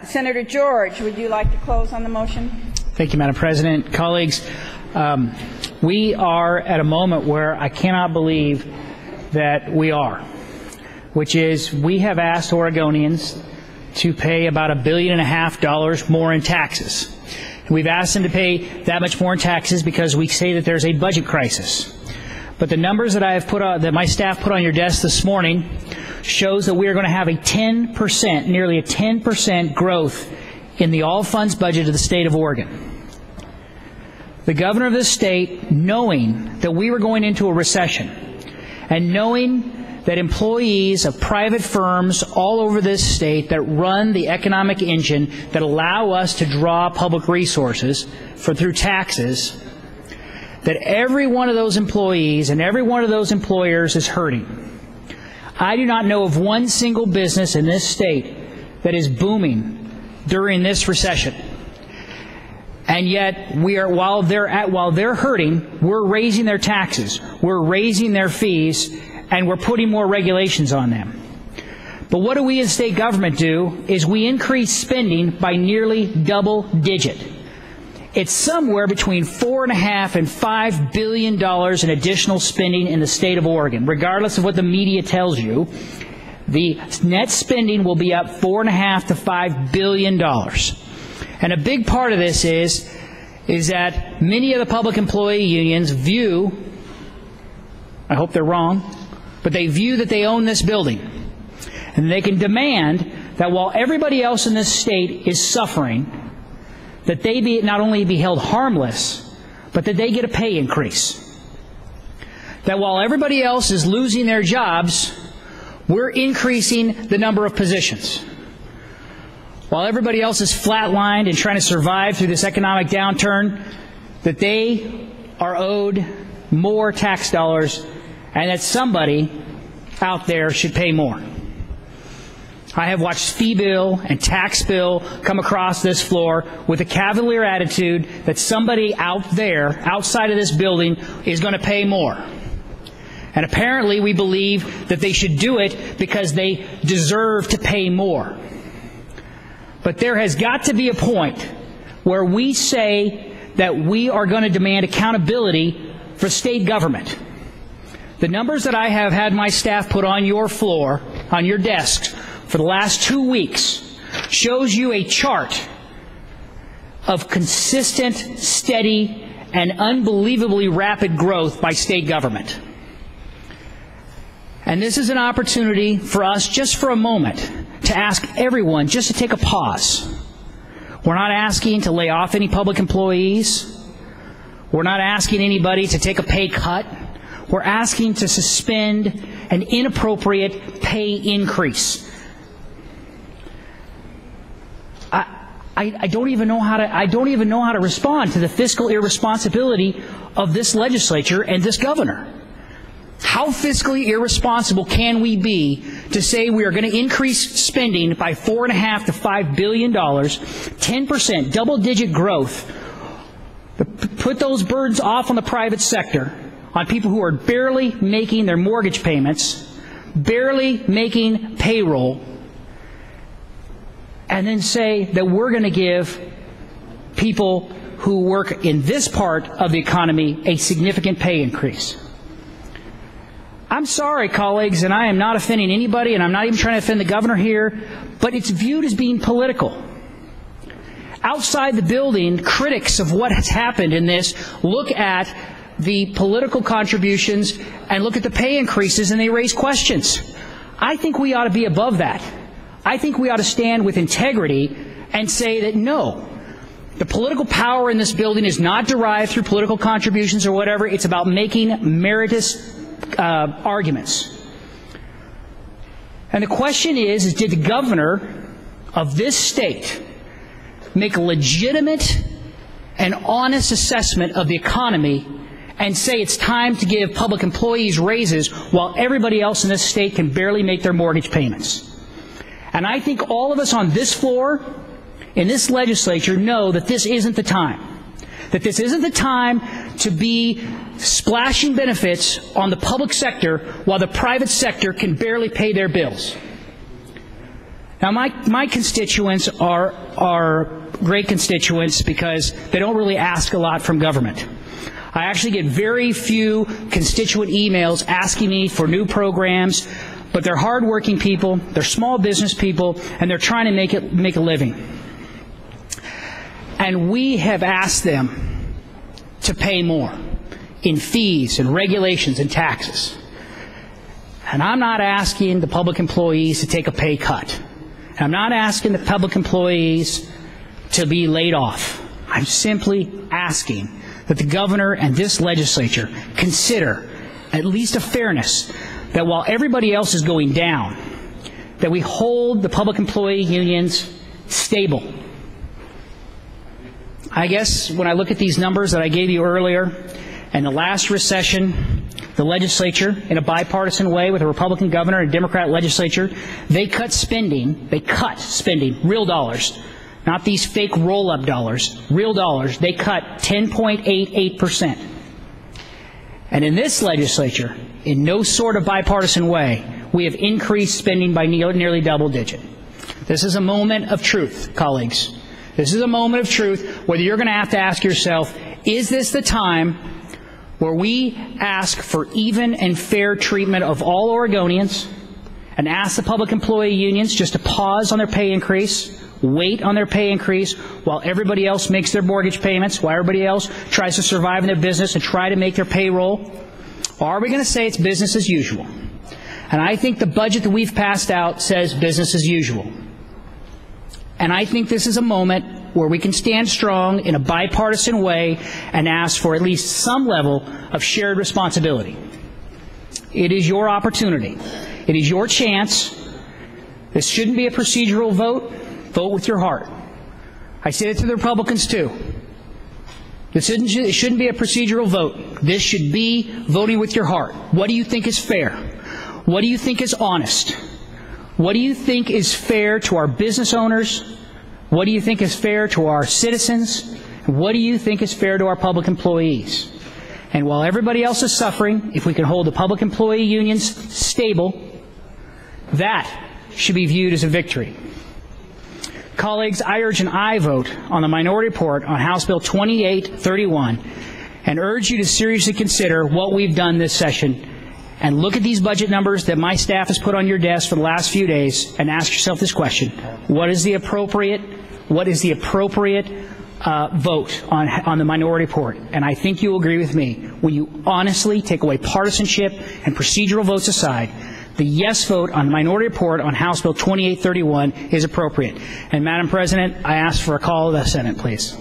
Senator George, would you like to close on the motion? Thank you, Madam President. Colleagues, we are at a moment where I cannot believe that we are, which is we have asked Oregonians to pay about $1.5 billion more in taxes. We've asked them to pay that much more in taxes because we say that there's a budget crisis. But the numbers that I have put on, that my staff put on your desk this morning, shows that we are going to have a 10%, nearly a 10% growth in the all-funds budget of the state of Oregon. The governor of this state, knowing that we were going into a recession, and knowing that employees of private firms all over this state that run the economic engine that allow us to draw public resources through taxes, that every one of those employees and every one of those employers is hurting. I do not know of one single business in this state that is booming during this recession. And yet, while they're hurting, we're raising their taxes, we're raising their fees, and we're putting more regulations on them. But what do we as state government do is we increase spending by nearly double digit. It's somewhere between $4.5 and $5 billion in additional spending in the state of Oregon. Regardless of what the media tells you, the net spending will be up $4.5 to $5 billion. And a big part of this is that many of the public employee unions view, I hope they're wrong, but they view that they own this building. And they can demand that while everybody else in this state is suffering, that they not only be held harmless, but that they get a pay increase. That while everybody else is losing their jobs, we're increasing the number of positions. While everybody else is flatlined and trying to survive through this economic downturn, that they are owed more tax dollars and that somebody out there should pay more. I have watched fee bill and tax bill come across this floor with a cavalier attitude that somebody out there, outside of this building, is going to pay more. And apparently we believe that they should do it because they deserve to pay more. But there has got to be a point where we say that we are going to demand accountability for state government. The numbers that I have had my staff put on your floor, on your desks, for the last 2 weeks shows you a chart of consistent, steady, and unbelievably rapid growth by state government. And this is an opportunity for us, just for a moment, to ask everyone just to take a pause. We're not asking to lay off any public employees. We're not asking anybody to take a pay cut. We're asking to suspend an inappropriate pay increase. I don't even know how to respond to the fiscal irresponsibility of this legislature and this governor. How fiscally irresponsible can we be to say we are going to increase spending by $4.5 to $5 billion, 10%, double-digit growth, put those burdens off on the private sector, on people who are barely making their mortgage payments, barely making payroll, and then say that we're going to give people who work in this part of the economy a significant pay increase. I'm sorry, colleagues, and I am not offending anybody, and I'm not even trying to offend the governor here, but it's viewed as being political. Outside the building, critics of what has happened in this look at the political contributions and look at the pay increases, and they raise questions. I think we ought to be above that. I think we ought to stand with integrity and say that no, the political power in this building is not derived through political contributions or whatever. It's about making meritorious arguments. And the question is did the governor of this state make a legitimate and honest assessment of the economy and say it's time to give public employees raises while everybody else in this state can barely make their mortgage payments? And I think all of us on this floor, in this legislature, know that this isn't the time. That this isn't the time to be splashing benefits on the public sector while the private sector can barely pay their bills. Now, my constituents are great constituents because they don't really ask a lot from government. I actually get very few constituent emails asking me for new programs, but they're hardworking people, they're small business people, and they're trying to make a living. And we have asked them to pay more in fees and regulations and taxes. And I'm not asking the public employees to take a pay cut. I'm not asking the public employees to be laid off. I'm simply asking that the governor and this legislature consider at least a fairness that while everybody else is going down, that we hold the public employee unions stable. I guess when I look at these numbers that I gave you earlier, and the last recession, the legislature, in a bipartisan way with a Republican governor and a Democrat legislature, they cut spending, real dollars, not these fake roll-up dollars, real dollars. They cut 10.88%. And in this legislature, in no sort of bipartisan way, we have increased spending by nearly double-digit. This is a moment of truth, colleagues. This is a moment of truth, whether you're going to have to ask yourself, is this the time where we ask for even and fair treatment of all Oregonians and ask the public employee unions just to pause on their pay increase, wait on their pay increase while everybody else makes their mortgage payments, while everybody else tries to survive in their business and try to make their payroll? Or are we going to say it's business as usual? And I think the budget that we've passed out says business as usual. And I think this is a moment where we can stand strong in a bipartisan way and ask for at least some level of shared responsibility. It is your opportunity. It is your chance. This shouldn't be a procedural vote. Vote with your heart. I say it to the Republicans too. It shouldn't be a procedural vote. This should be voting with your heart. What do you think is fair? What do you think is honest? What do you think is fair to our business owners? What do you think is fair to our citizens? What do you think is fair to our public employees? And while everybody else is suffering, if we can hold the public employee unions stable, that should be viewed as a victory. Colleagues, I urge an aye vote on the minority report on House Bill 2831 and urge you to seriously consider what we've done this session and look at these budget numbers that my staff has put on your desk for the last few days and ask yourself this question: what is the appropriate vote on the minority report? And I think you will agree with me. When you honestly take away partisanship and procedural votes aside, the yes vote on the minority report on House Bill 2831 is appropriate. And Madam President, I ask for a call of the Senate, please.